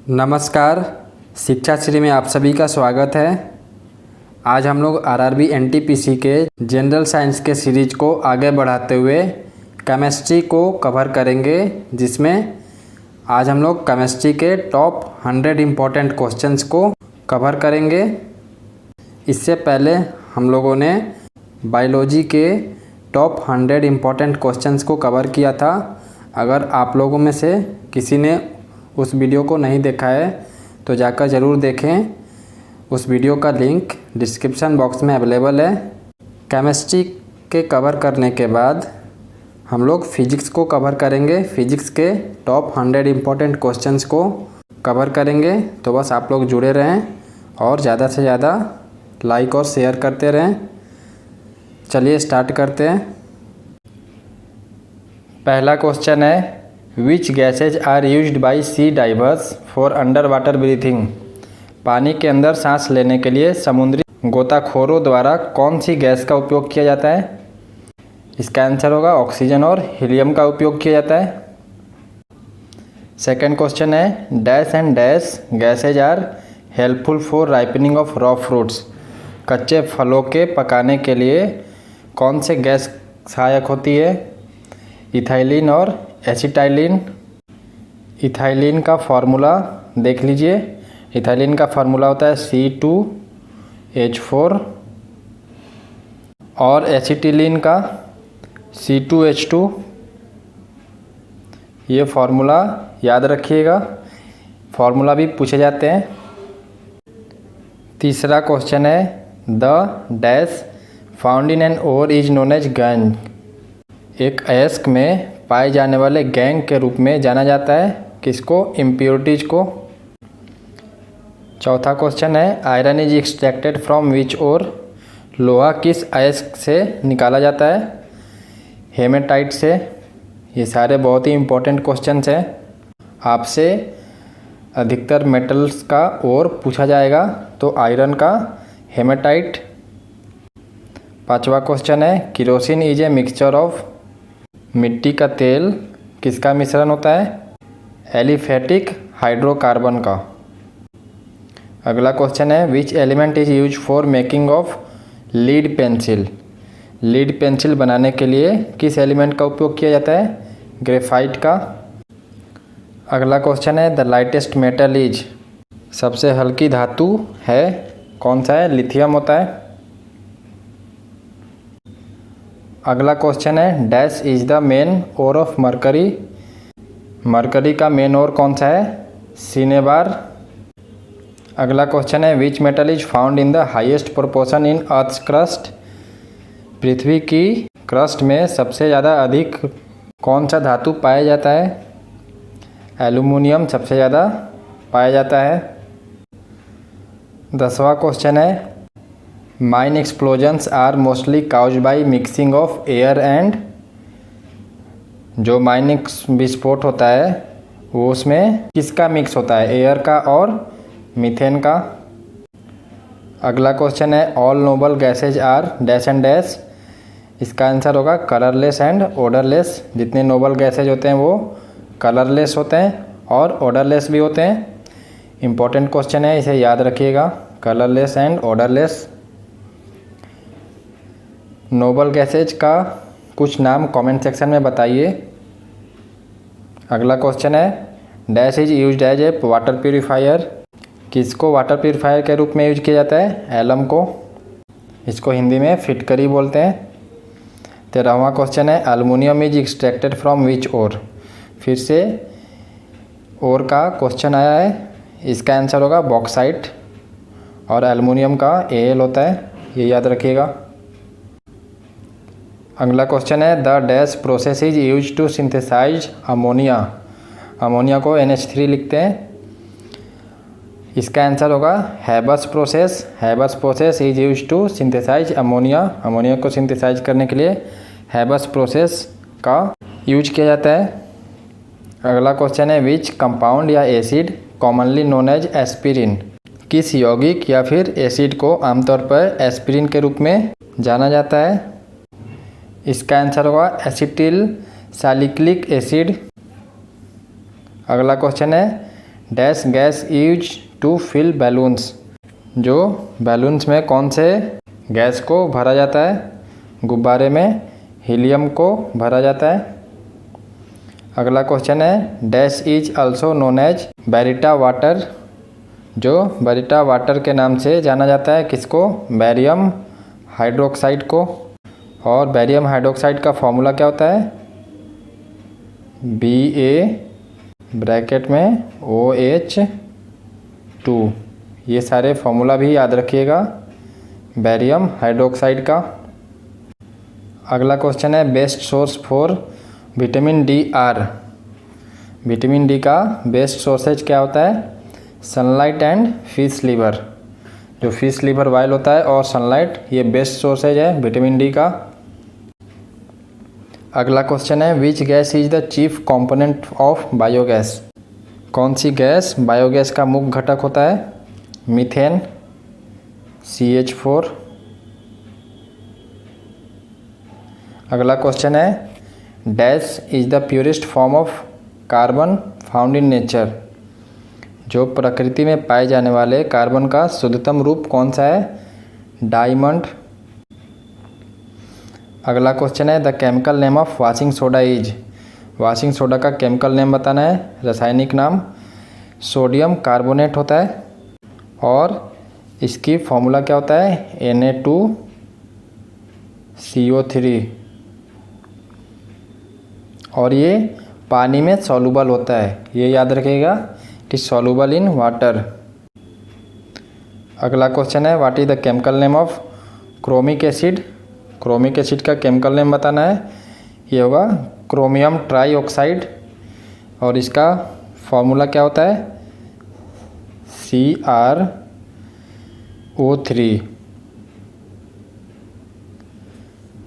नमस्कार, शिक्षा श्री में आप सभी का स्वागत है। आज हम लोग आरआरबी एनटीपीसी के जनरल साइंस के सीरीज को आगे बढ़ाते हुए केमिस्ट्री को कवर करेंगे, जिसमें आज हम लोग केमिस्ट्री के टॉप 100 इम्पोर्टेंट क्वेश्चंस को कवर करेंगे। इससे पहले हम लोगों ने बायोलॉजी के टॉप 100 इम्पोर्टेंट क्वेश्चंस को कवर किया था। अगर आप लोगों में से किसी ने उस वीडियो को नहीं देखा है तो जाकर ज़रूर देखें। उस वीडियो का लिंक डिस्क्रिप्शन बॉक्स में अवेलेबल है। केमिस्ट्री के कवर करने के बाद हम लोग फिजिक्स को कवर करेंगे। फिजिक्स के टॉप 100 इम्पोर्टेंट क्वेश्चंस को कवर करेंगे। तो बस आप लोग जुड़े रहें और ज़्यादा से ज़्यादा लाइक और शेयर करते रहें। चलिए स्टार्ट करते हैं। पहला क्वेश्चन है, which gases are used by sea divers for under water breathing. पानी के अंदर सांस लेने के लिए समुद्री गोताखोरों द्वारा कौन सी गैस का उपयोग किया जाता है? इसका आंसर होगा ऑक्सीजन और हीलियम का उपयोग किया जाता है। सेकंड क्वेश्चन है, dash and dash gases are helpful for ripening of raw fruits. कच्चे फलों के पकाने के लिए कौन से गैस सहायक होती है? इथाइलिन और एसिटाइलिन। इथाइलिन का फार्मूला देख लीजिए। इथाइलिन का फार्मूला होता है C2H4 और एसिटिलीन का C2H2। ये फार्मूला याद रखिएगा, फार्मूला भी पूछे जाते हैं। तीसरा क्वेश्चन है, the dash found in an ore is known as gangue. एक अयस्क में पाए जाने वाले गैंग के रूप में जाना जाता है किसको? इम्प्योरिटीज को। चौथा क्वेश्चन है, iron is extracted from which ore. लोहा किस अयस्क से निकाला जाता है? हेमेटाइट से। ये सारे बहुत ही इम्पोर्टेंट क्वेश्चंस हैं। आपसे अधिकतर मेटल्स का ओर पूछा जाएगा, तो आयरन का हेमेटाइट। पांचवा क्वेश्चन है, kerosene is a mixture of. मिट्टी का तेल किसका मिश्रण होता है? एलिफेटिक हाइड्रोकार्बन का। अगला क्वेश्चन है, which element is use for making of lead pencil. Lead pencil बनाने के लिए किस एलिमेंट का उपयोग किया जाता है? ग्रेफाइट का। अगला क्वेश्चन है, द लाइटेस्ट मेटल इज। सबसे हल्की धातु है कौन सा है? लिथियम होता है। अगला क्वेश्चन है, dash is the main ore of mercury. Mercury का मेन ओर कौन सा है? सिनेबार। अगला क्वेश्चन है, which metal is found in the highest proportion in earth's crust. पृथ्वी की क्रस्ट में सबसे ज़्यादा अधिक कौन सा धातु पाया जाता है? एल्यूमिनियम सबसे ज़्यादा पाया जाता है। 10वां क्वेश्चन है, mine explosions are mostly cause by mixing of air and. जो माइन विस्फोट होता है वो उसमें किसका मिक्स होता है? एयर का और मीथेन का। अगला क्वेश्चन है, all noble gases are dash and dash. इसका आंसर होगा कलरलेस एंड ओडरलेस। जितने नोबल गैसेज होते हैं वो कलरलेस होते हैं और ओडरलेस भी होते हैं। इम्पोर्टेंट क्वेश्चन है, इसे याद रखिएगा, colourless and odourless. Noble gases का कुछ नाम कमेंट सेक्शन में बताइए। अगला क्वेश्चन है, dash is used as a water purifier. किसको वाटर प्यूरीफायर के रूप में यूज किया जाता है? एलम को। इसको हिंदी में फिटकरी बोलते हैं। 13वां क्वेश्चन है, aluminium is extracted from which ore. फिर से ओर का क्वेश्चन आया है, इसका आंसर होगा बॉक्साइट और एल्युमिनियम का Al होता है, ये याद रखिएगा। अगला क्वेश्चन है, the dash process is use to synthesise ammonia. Ammonia को NH3 लिखते हैं। इसका आंसर होगा Haber's process. Haber's process is use to synthesise ammonia. Ammonia को सिंथेसाइज करने के लिए हैबस प्रोसेस का यूज किया जाता है। अगला क्वेश्चन है, विच कंपाउंड या acid commonly known as aspirin. किस यौगिक या फिर एसिड को आमतौर पर एस्पिरिन के रूप में जाना जाता है? इसका आंसर होगा एसिटिल सैलिसिलिक एसिड। अगला क्वेश्चन है, dash gas use to fill balloons, जो बैलून्स में कौन से गैस को भरा जाता है? गुब्बारे में हीलियम को भरा जाता है। अगला क्वेश्चन है dash is also known as baryta water, जो बैरिटा वाटर के नाम से जाना जाता है किसको? बैरियम हाइड्रोक्साइड को। और बैरियम हाइड्रोक्साइड का फॉर्मूला क्या होता है? Ba ब्रैकेट में OH2। ये सारे फॉर्मूला भी याद रखिएगा बैरियम हाइड्रोक्साइड का। अगला क्वेश्चन है best source for vitamin D R, vitamin D का बेस्ट सोर्सेज क्या होता है? सनलाइट एंड फिश लीवर, जो फिश लीवर ऑयल होता है और सनलाइट, ये बेस्ट सोर्सेज है विटामिन डी का। अगला क्वेश्चन है which gas is the chief component of biogas, कौन सी गैस बायोगैस का मुख्य घटक होता है? Methane CH4। अगला क्वेश्चन है dash is the purest form of carbon found in nature, जो प्रकृति में पाए जाने वाले कार्बन का शुद्धतम रूप कौन सा है? डायमंड। अगला क्वेश्चन है the chemical name of washing soda is, washing soda का केमिकल नेम बताना है, रासायनिक नाम सोडियम कार्बोनेट होता है। और इसकी फॉर्मूला क्या होता है? Na2CO3। और ये पानी में सॉल्युबल होता है, ये याद रखिएगा, it is soluble in water. अगला क्वेश्चन है what is the chemical name of chromic acid, chromic acid का केमिकल नेम बताना है, ये होगा क्रोमियम ट्राईऑक्साइड। और इसका फॉर्मूला क्या होता है? CrO3।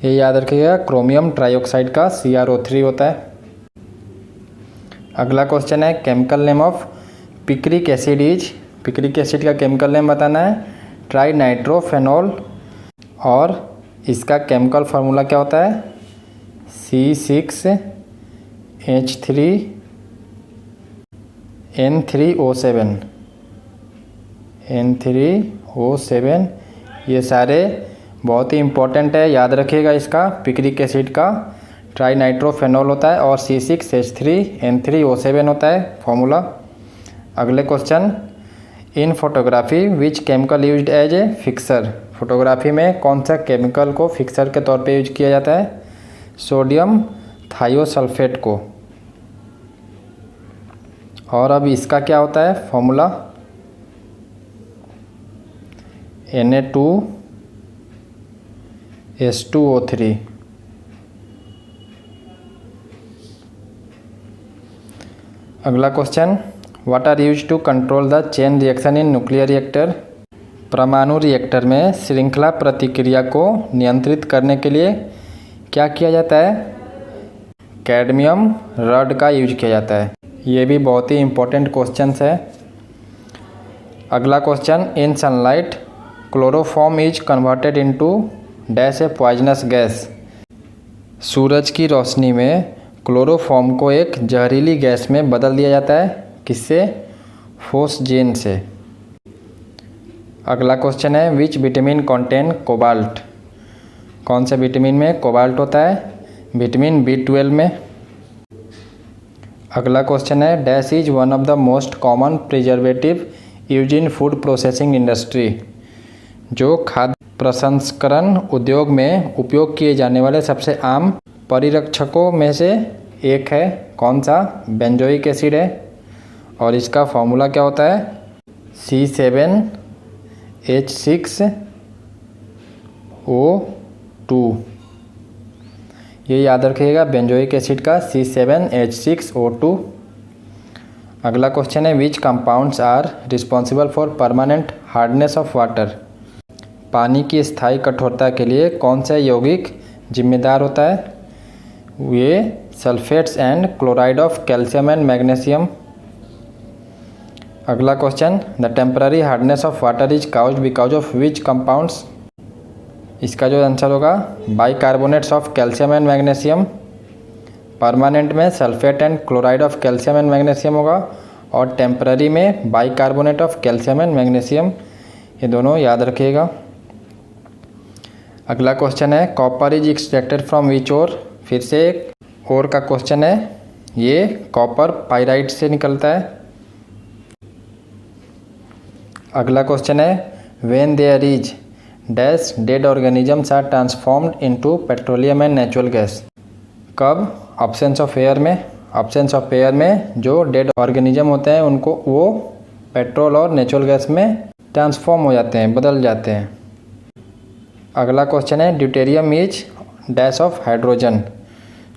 ये याद रखिएगा क्रोमियम ट्राईऑक्साइड का CrO3 होता है। अगला क्वेश्चन है chemical name of picric acid is, picric acid का केमिकल नेम बताना है, ट्राई नाइट्रोफेनॉल। और इसका केमिकल फार्मूला क्या होता है? C6H3N3O7, N3O7। ये सारे बहुत ही इम्पोर्टेंट है, याद रखिएगा। इसका पिक्रिक एसिड का ट्राई नाइट्रोफेनॉल होता है और C6H3N3O7 होता है फॉर्मूला। अगले question in photography which chemical used as a fixer, photography में कौन सा केमिकल को फिक्सर के तौर पे यूज किया जाता है? सोडियम थायोसल्फेट को। और अब इसका क्या होता है फॉर्मूला? Na2H2O3। अगला question what are use to control the chain reaction in nuclear reactor, परमाणु रिएक्टर में श्रृंखला प्रतिक्रिया को नियंत्रित करने के लिए क्या किया जाता है? कैडमियम रॉड का यूज किया जाता है। ये भी बहुत ही इम्पोर्टेंट क्वेश्चंस है। अगला question in sunlight chloroform is converted into dash a poisonous gas, सूरज की रोशनी में क्लोरोफॉर्म को एक जहरीली गैस में बदल दिया जाता है, किससे? फोस्जेन से। अगला क्वेश्चन है विच विटामिन कंटेन कोबाल्ट, कौन से विटामिन में कोबाल्ट होता है? विटामिन B12 में। अगला क्वेश्चन है dash is one of the most common preservative use in food processing industry, जो खाद्य प्रसंस्करण उद्योग में उपयोग किए जाने वाले सबसे आम परिरक्षकों में से एक है, कौन सा? बेंजोइक एसिड है। और इसका फॉर्मूला क्या होता है? C7H6O2। ये याद रखिएगा बेंजोइक एसिड का C7H6O2। अगला क्वेश्चन है which compounds are responsible for permanent hardness of water, पानी की स्थायी कठोरता के लिए कौन सा यौगिक जिम्मेदार होता है? ये sulphates and chloride of calcium and magnesium. अगला question the temporary hardness of water is caused because of which compounds, इसका जो आंसर होगा bicarbonates of calcium and magnesium. Permanent में sulphate and chloride of calcium and magnesium होगा और temporary में bicarbonate of calcium and magnesium, ये दोनों याद रखिएगा। अगला क्वेश्चन है copper is extracted from which ore. फिर से एक और का क्वेश्चन है, ये कॉपर पाइराइट से निकलता है। अगला क्वेश्चन है when there is dash dead organisms are transformed into petroleum and natural gas. कब? ऑप्शंस ऑफ एयर में। ऑप्शंस ऑफ एयर में जो डेड ऑर्गेनिज्म होते हैं उनको वो पेट्रोल और नेचुरल गैस में ट्रांसफॉर्म हो जाते हैं, बदल जाते हैं। अगला क्वेश्चन है deuterium is dash of hydrogen.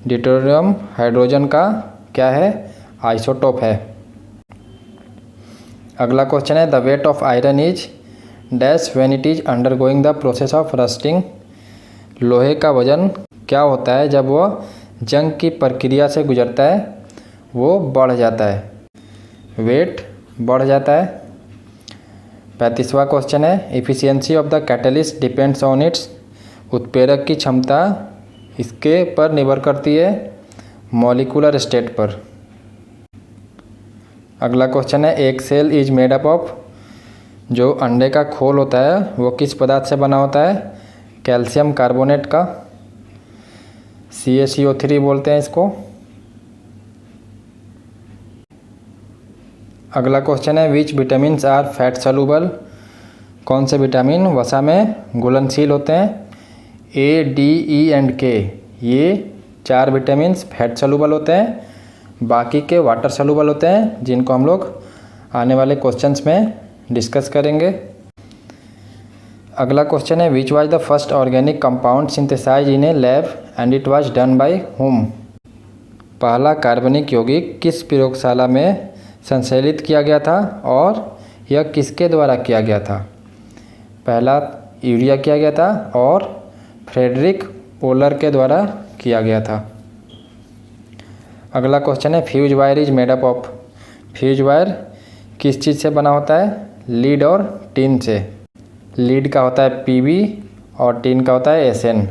Deuterium hydrogen का क्या है? आइसोटोप है। अगला क्वेश्चन है the weight of iron is dash when it is undergoing the process of rusting. लोहे का वजन क्या होता है जब वह जंग की प्रक्रिया से गुजरता है? वो बढ़ जाता है, वेट बढ़ जाता है। 35वां क्वेश्चन है efficiency of the catalyst depends on it's. उत्प्रेरक की क्षमता इसके पर निर्भर करती है मॉलिक्यूलर स्टेट पर। अगला क्वेश्चन है egg cell is made up of. जो अंडे का खोल होता है वो किस पदार्थ से बना होता है? कैल्शियम कार्बोनेट का, CaCO3 बोलते हैं इसको। अगला क्वेश्चन है which vitamins are fat soluble. कौन से विटामिन वसा में घुलनशील होते हैं? A, D, E and K। ये 4 विटामिन्स फैट सॉल्युबल होते हैं, बाकी के वाटर सॉल्युबल होते हैं, जिनको हम लोग आने वाले क्वेश्चंस में डिस्कस करेंगे। अगला क्वेश्चन है which was the first organic compound synthesise in a lab and it was done by whom. पहला कार्बनिक यौगिक किस प्रयोगशाला में संश्लेषित किया गया था और यह किसके द्वारा किया गया था? पहला यूरिया किया गया था और फ्रेडरिक पोलर के द्वारा किया गया था। अगला क्वेश्चन है fuse wire is made up of. Fuse wire किस चीज़ से बना होता है? लीड और टिन से। लीड का होता है Pb और टिन का होता है Sn।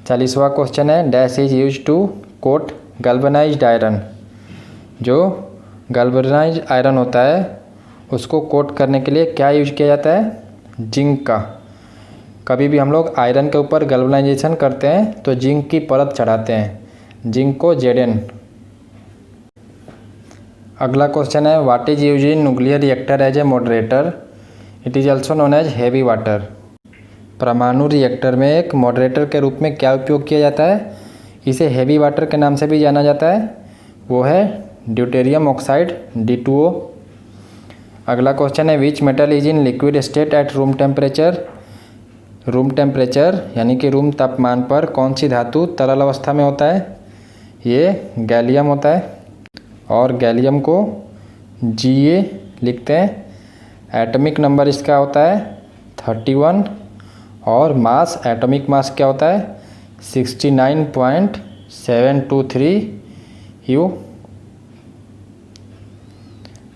40वां क्वेश्चन है dash is use to coat galvanised iron. जो गैल्वेनाइज्ड आयरन होता है उसको कोट करने के लिए क्या यूज किया जाता है? जिंक का। कभी भी हम लोग आयरन के ऊपर गैल्वेनाइजेशन करते हैं तो जिंक की परत चढ़ाते हैं, जिंक को Zn। अगला क्वेश्चन है what is use in nuclear reactor as a moderator. It is also known as heavy water. परमाणु रिएक्टर में एक मॉडरेटर के रूप में क्या उपयोग किया जाता है? इसे हैवी वाटर के नाम से भी जाना जाता है, वो है ड्यूटेरियम ऑक्साइड D2O। अगला क्वेश्चन है which metal is in liquid state at room temperature. Room temperature यानी कि रूम तापमान पर कौन सी धातु तरल अवस्था में होता है? ये गैलियम होता है और गैलियम को Ga लिखते हैं। एटॉमिक नंबर इसका होता है 31 और मास, एटॉमिक मास क्या होता है? 69.723 U।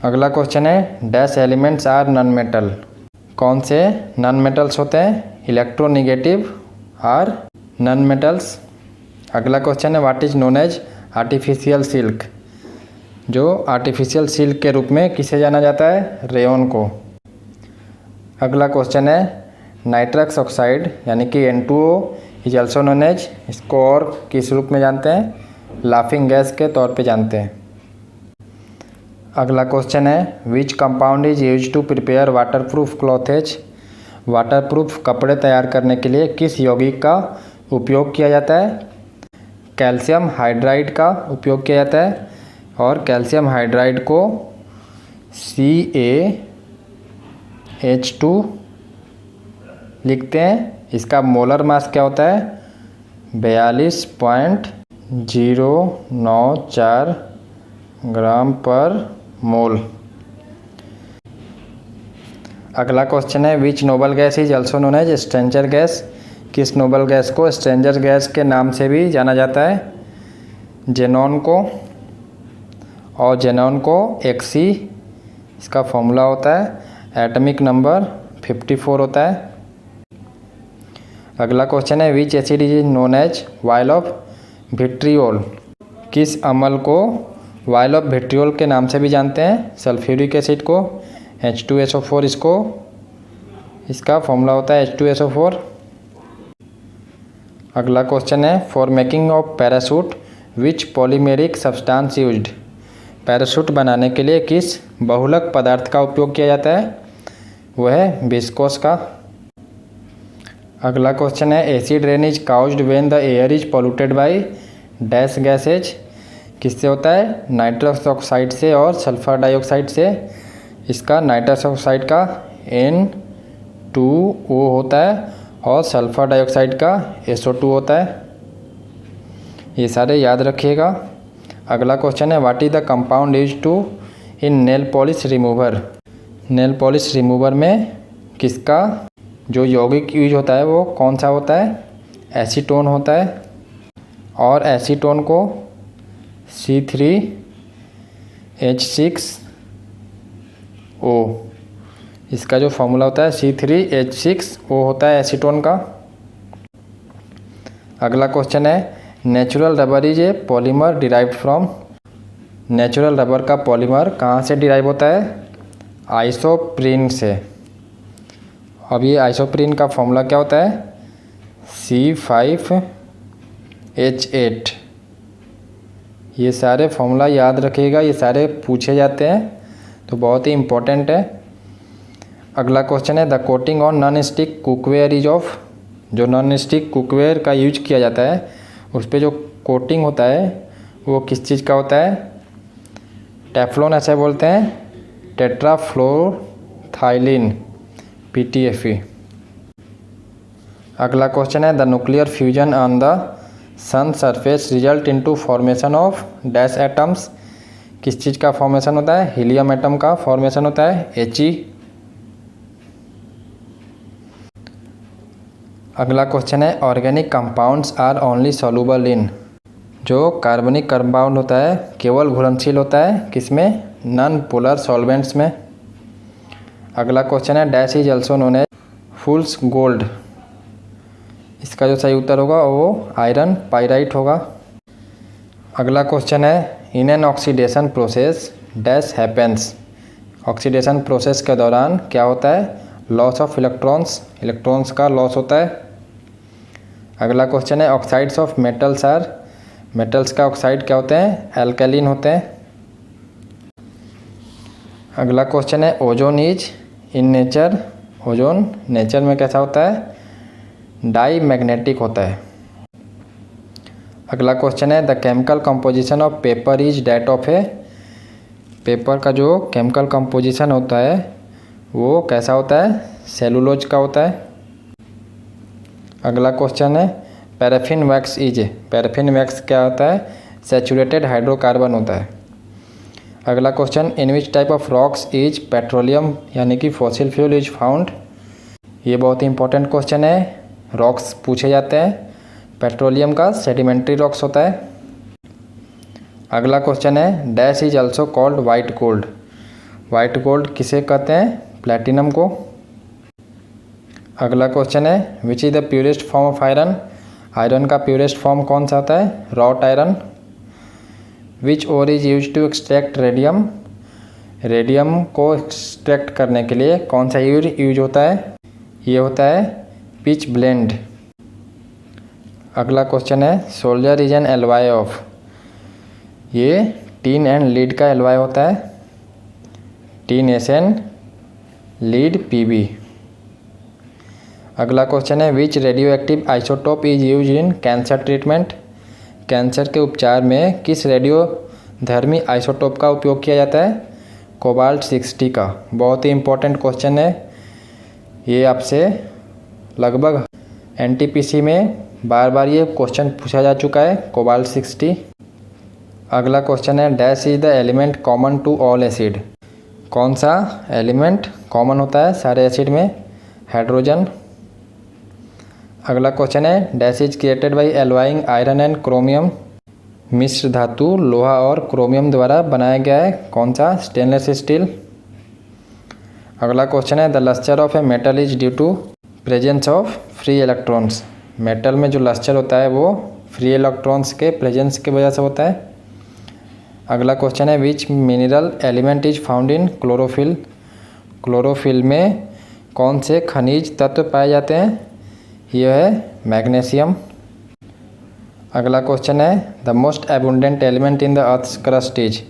अगला क्वेश्चन है dash elements are non metal. कौन से नॉन मेटल्स होते हैं? Electronegative are non metals. अगला क्वेश्चन है what is known as artificial silk. जो आर्टिफिशियल सिल्क के रूप में किसे जाना जाता है? रेयॉन को। अगला क्वेश्चन है नाइट्रस ऑक्साइड यानी कि N2O is also known as, इसको और किस रूप में जानते हैं? लाफिंग गैस के तौर पे जानते हैं। अगला क्वेश्चन है which compound is use to prepare waterproof clothes. Waterproof कपड़े तैयार करने के लिए किस यौगिक का उपयोग किया जाता है? कैल्शियम हाइड्राइड का उपयोग किया जाता है और कैल्शियम हाइड्राइड को CaH2 लिखते हैं। इसका मोलर मास क्या होता है? 42.094 ग्राम पर मोल। अगला क्वेश्चन है which noble gas is also known as stranger gas. किस नोबल गैस को स्ट्रेंजर गैस के नाम से भी जाना जाता है? जेनॉन को। और जेनॉन को Xc इसका फॉर्मूला होता है, एटॉमिक नंबर 54 होता है। अगला क्वेश्चन है which acid is known as oil of vitriol. किस अम्ल को वायल ऑफ विट्रियोल के नाम से भी जानते हैं सल्फ्यूरिक एसिड को। H2SO4 इसका फॉर्मूला होता है H2SO4। अगला क्वेश्चन है for making of parachute which polymeric substance used. Parachute बनाने के लिए किस बहुलक पदार्थ का उपयोग किया जाता है, वह है विस्कोस का। अगला क्वेश्चन है acid rain is caused when the air is polluted by dash gases. किससे होता है, नाइट्रस ऑक्साइड से और सल्फर डाइऑक्साइड से। इसका नाइट्रस ऑक्साइड का N2O होता है और सल्फर डाइऑक्साइड का SO2 होता है। ये सारे याद रखिएगा। अगला क्वेश्चन है what is the compound used to in nail polish remover. Nail polish remover में किसका जो यौगिक यूज होता है वो कौन सा होता है, एसीटोन होता है। और एसीटोन को C3H6O, इसका जो फॉर्मूला होता है C3H6O होता है एसीटोन का। अगला क्वेश्चन है natural rubber is a polymer derived from. Natural rubber का पॉलीमर कहाँ से डिराइव होता है, आइसोप्रीन से। अब ये आइसोप्रीन का फॉर्मूला क्या होता है, C5H8। ये सारे फॉर्मूला याद रखिएगा, ये सारे पूछे जाते हैं तो बहुत ही इम्पोर्टेंट है। अगला क्वेश्चन है the coating on non stick cookware is of. जो नॉन स्टिक कुकवेयर का यूज किया जाता है उस पर जो कोटिंग होता है वो किस चीज़ का होता है, टेफ्लॉन ऐसे बोलते हैं, टेट्राफ्लोरोथाइलिन PTFE। अगला क्वेश्चन है the nuclear fusion on the sun surface result into formation of dash atoms. किस चीज़ का फॉर्मेशन होता है, हीलियम एटम का फॉर्मेशन होता है He। अगला क्वेश्चन है organic compounds are only soluble in. जो कार्बनिक कंपाउंड होता है केवल घुलनशील होता है किसमें, नॉन पोलर सॉल्वेंट्स में। अगला क्वेश्चन है dash is also known as fool's gold. इसका जो सही उत्तर होगा वो आयरन पाइराइट होगा। अगला क्वेश्चन है in an oxidation process dash happens. Oxidation process के दौरान क्या होता है, लॉस ऑफ इलेक्ट्रॉन्स, इलेक्ट्रॉन्स का लॉस होता है। अगला क्वेश्चन है oxides of metals are. Metals का ऑक्साइड क्या होते हैं, एल्कैलिन होते हैं। अगला क्वेश्चन है ozone is in nature. Ozone nature में कैसा होता है, डाई मैग्नेटिक होता है। अगला क्वेश्चन है the chemical composition of paper is that of A. Paper का जो केमिकल कंपोजिशन होता है वो कैसा होता है, सेलुलोज का होता है। अगला क्वेश्चन है paraffin wax is. Paraffin wax क्या होता है, सैचुरेटेड हाइड्रोकार्बन होता है। अगला question in which type of rocks is petroleum यानी कि फॉसिल फ्यूल इज फाउंड। ये बहुत ही इंपॉर्टेंट क्वेश्चन है, रॉक्स पूछे जाते हैं। पेट्रोलियम का सेडिमेंट्री रॉक्स होता है। अगला क्वेश्चन है dash is also called white gold. White gold किसे कहते हैं, प्लैटिनम को। अगला क्वेश्चन है which is the purest form of iron. Iron का प्योरेस्ट फॉर्म कौन सा होता है, wrought iron. Which ore is use to extract radium. Radium को एक्सट्रैक्ट करने के लिए कौन सा यूज होता है, ये होता है पिच ब्लेंड। अगला क्वेश्चन है solder is an alloy of. ये टीन एंड लीड का एलवाई होता है, टीन SN लीड PB। अगला क्वेश्चन है which radioactive isotope is use in cancer treatment. Cancer के उपचार में किस रेडियो धर्मी आइसोटोप का उपयोग किया जाता है, कोबाल्ट 60 का। बहुत ही इंपॉर्टेंट क्वेश्चन है, ये आपसे लगभग NTPC में बार बार ये क्वेश्चन पूछा जा चुका है, कोबाल्ट 60। अगला क्वेश्चन है dash is the element common to all acid. कौन सा एलिमेंट कॉमन होता है सारे एसिड में, हाइड्रोजन। अगला क्वेश्चन है dash is created by alloying iron and chromium. मिश्र धातु लोहा और क्रोमियम द्वारा बनाया गया है, कौन सा, स्टेनलेस स्टील। अगला क्वेश्चन है the lustre of a metal is due to presence of free electrons. Metal में जो लस्टर होता है वो फ्री इलेक्ट्रॉन्स के प्रेजेंस की वजह से होता है। अगला क्वेश्चन है विच mineral element is found in chlorophyll. Chlorophyll में कौन से खनिज तत्व पाए जाते हैं? यह है मैग्नीशियम। अगला क्वेश्चन है the most abundant element in the earth's crust is.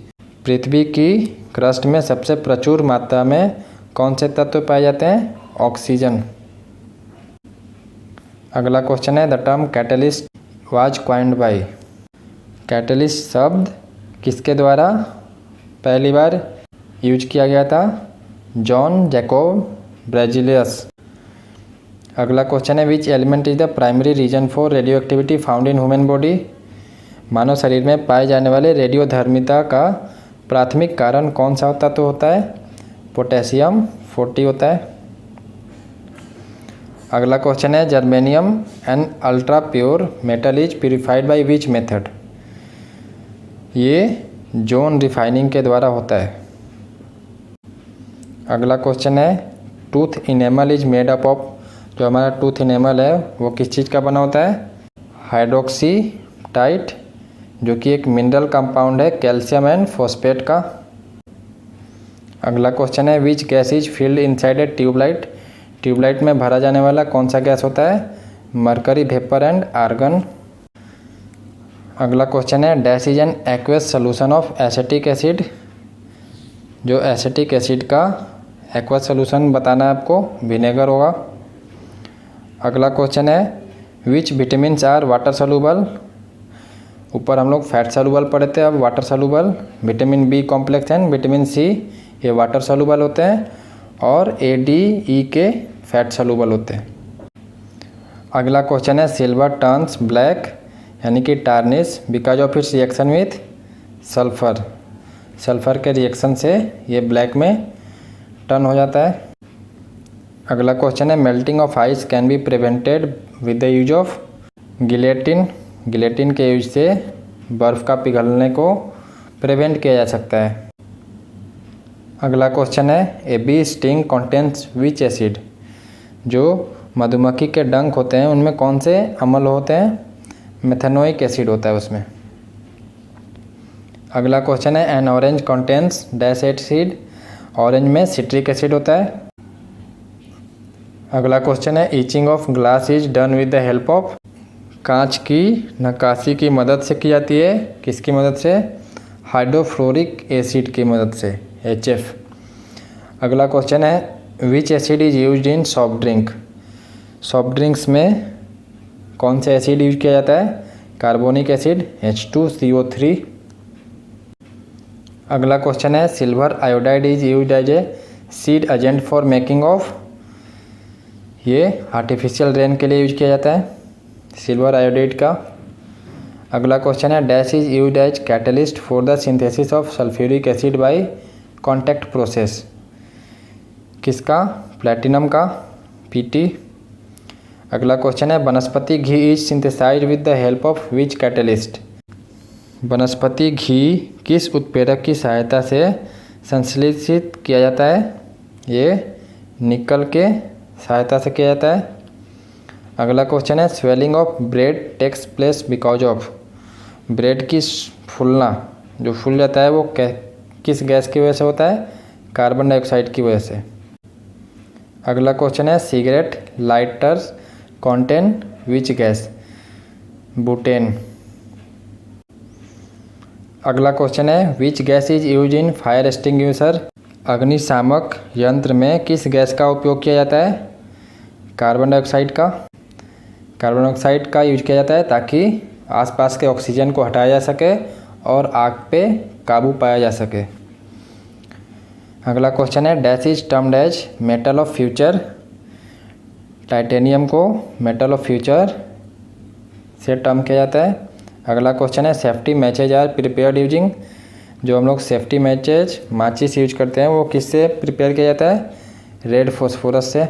पृथ्वी की क्रस्ट में सबसे प्रचुर मात्रा में कौन से तत्व पाए जाते हैं? ऑक्सीजन। अगला क्वेश्चन है the term catalyst was coined by. Catalyst शब्द किसके द्वारा पहली बार यूज किया गया था? John Jacob Berzelius. अगला क्वेश्चन है which element is the primary reason for radioactivity found in human body. मानव शरीर में पाए जाने वाले रेडियोधर्मिता का प्राथमिक कारण कौन सा तत्व होता है? पोटेशियम 40 होता है। अगला क्वेश्चन है germanium an ultra pure metal is purified by which method. ये जोन रिफाइनिंग के द्वारा होता है। अगला क्वेश्चन है tooth enamel is made up of. जो हमारा टूथ इनेमल है वो किस चीज़ का बना होता है? हाइड्रोक्सीटाइट, जो कि एक मिनरल कंपाउंड है कैल्शियम एंड फॉस्फेट का। अगला क्वेश्चन है which gas is filled inside a tubelight. Tubelight में भरा जाने वाला कौन सा गैस होता है? Mercury vapour and argon. अगला क्वेश्चन है dash is an aqueous solution of acetic acid. जो एसिटिक एसिड का एक्वस सोल्यूशन बताना है आपको, विनेगर होगा। अगला क्वेश्चन है which vitamins are water soluble. ऊपर हम लोग फैट सोल्यूबल पढ़े थे, अब water soluble. Vitamin B complex and vitamin C ये वाटर सोल्यूबल होते हैं और ए डी ई के फैट सोल्यूबल होते हैं। अगला क्वेश्चन है सिल्वर टर्न्स ब्लैक यानी कि tarnish because of its reaction with sulphur. Sulphur के रिएक्शन से ये ब्लैक में टर्न हो जाता है। अगला क्वेश्चन है melting of ice can be prevented with the use of guillotine. Guillotine के यूज से बर्फ़ का पिघलने को प्रिवेंट किया जा सकता है। अगला क्वेश्चन है a bee sting contains which acid. जो मधुमक्खी के डंक होते हैं उनमें कौन से अम्ल होते हैं? मेथेनोइक एसिड होता है उसमें। अगला क्वेश्चन है N orange contains dash acid. Orange में सिट्रिक एसिड होता है। अगला क्वेश्चन है itching of glass is done with the help of. कांच की नक्काशी की मदद से की जाती है, किसकी मदद से? हाइड्रोफ्लोरिक एसिड की मदद से, HF। अगला क्वेश्चन है which acid is used in soft drink. Soft drinks में कौन सा एसिड यूज किया जाता है? Carbonic acid H2CO3। अगला क्वेश्चन है silver iodide is used as a seed agent for making of. ये आर्टिफिशियल रेन के लिए यूज किया जाता है, सिल्वर आयोडाइड का। अगला क्वेश्चन है dash is used as catalyst for the synthesis of sulphuric acid by contact process. किसका? प्लैटिनम का, PT। अगला क्वेश्चन है vanaspati ghee is synthesized with the help of which catalyst. Vanaspati घी किस उत्प्रेरक की सहायता से संश्लेषित किया जाता है? ये निकल के सहायता से किया जाता है। अगला क्वेश्चन है swelling of bread takes place because of. Bread की फूलना, जो फूल जाता है वो किस गैस की वजह से होता है? कार्बन डाइऑक्साइड की वजह से। अगला क्वेश्चन है cigarette lighters contain which gas? Butane. अगला क्वेश्चन है which gas is use in fire extinguisher. अग्निशामक यंत्र में किस गैस का उपयोग किया जाता है? कार्बन डाइऑक्साइड का। कार्बन डाइऑक्साइड का यूज किया जाता है ताकि आसपास के ऑक्सीजन को हटाया जा सके और आग पे काबू पाया जा सके। अगला क्वेश्चन है dash is termed as metal of future. Titanium को मेटल ऑफ फ्यूचर से टर्म किया जाता है। अगला क्वेश्चन है safety matches are prepared using. जो हम लोग सेफ्टी मैचेज माचिस यूज करते हैं वो किससे प्रिपेयर किया जाता है? रेड फॉस्फोरस से।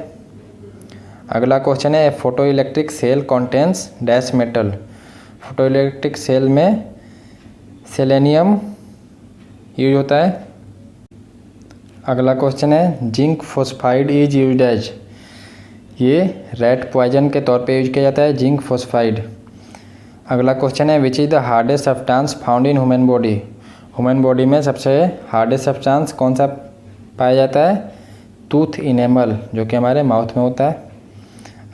अगला क्वेश्चन है photo electric cell contains dash metal. Photo electric cell में सेलेनियम यूज होता है। अगला क्वेश्चन है zinc phosphide is used as. ये रैट पॉइजन के तौर पे यूज किया जाता है, जिंक फॉस्फाइड। अगला क्वेश्चन है which is the hardest substance found in human body. Human body में सबसे हार्डेस्ट सब्सटेंस कौन सा पाया जाता है? टूथ इनेमल, जो कि हमारे माउथ में होता है।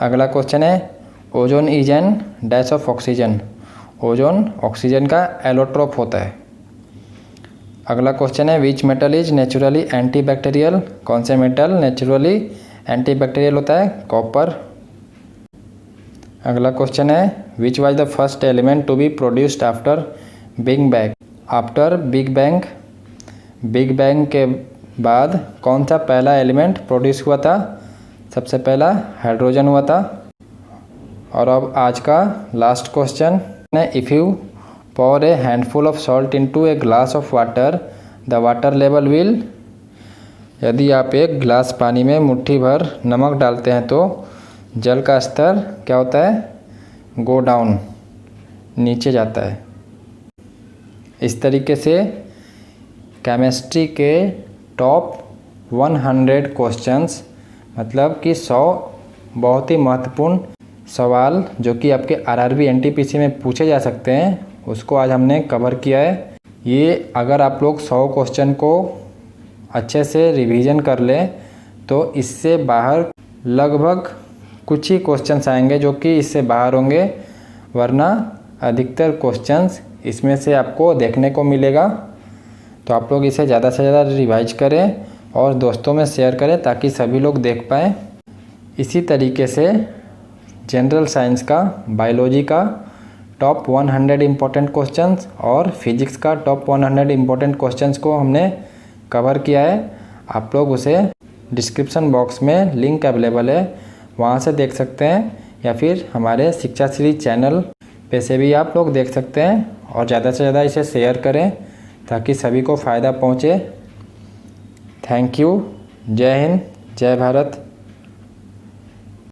अगला क्वेश्चन है ozone is an dash of oxygen. Ozone oxygen का एलोट्रोप होता है। अगला क्वेश्चन है which metal is naturally antibacterial. कौन से मेटल नेचुरली एंटीबैक्टीरियल होता है? कॉपर। अगला क्वेश्चन है which was the first element to be produced after big bang. After big bang, big bang के बाद कौन सा पहला एलिमेंट प्रोड्यूस हुआ था? सबसे पहला हाइड्रोजन हुआ था। और अब आज का लास्ट क्वेश्चन है if you pour a handful of salt into a glass of water the water level will। यदि आप एक गिलास पानी में मुट्ठी भर नमक डालते हैं तो जल का स्तर क्या होता है? गो डाउन, नीचे जाता है। इस तरीके से केमिस्ट्री के टॉप 100 क्वेश्चंस, मतलब कि 100 बहुत ही महत्वपूर्ण सवाल जो कि आपके आरआरबी एनटीपीसी में पूछे जा सकते हैं, उसको आज हमने कवर किया है। ये अगर आप लोग 100 क्वेश्चन को अच्छे से रिवीजन कर लें तो इससे बाहर लगभग कुछ ही क्वेश्चंस आएंगे जो कि इससे बाहर होंगे, वरना अधिकतर क्वेश्चंस इसमें से आपको देखने को मिलेगा। तो आप लोग इसे ज़्यादा से ज़्यादा रिवाइज करें और दोस्तों में शेयर करें ताकि सभी लोग देख पाएँ। इसी तरीके से जनरल साइंस का, बायोलॉजी का टॉप 100 इम्पोर्टेंट क्वेश्चंस और फिजिक्स का टॉप 100 इम्पोर्टेंट क्वेश्चंस को हमने कवर किया है। आप लोग उसे डिस्क्रिप्शन बॉक्स में लिंक अवेलेबल है, वहाँ से देख सकते हैं, या फिर हमारे शिक्षा सीरीज चैनल पे से भी आप लोग देख सकते हैं। और ज़्यादा से ज़्यादा इसे शेयर करें ताकि सभी को फ़ायदा पहुँचे। Thank you. जय हिंद, जय भारत।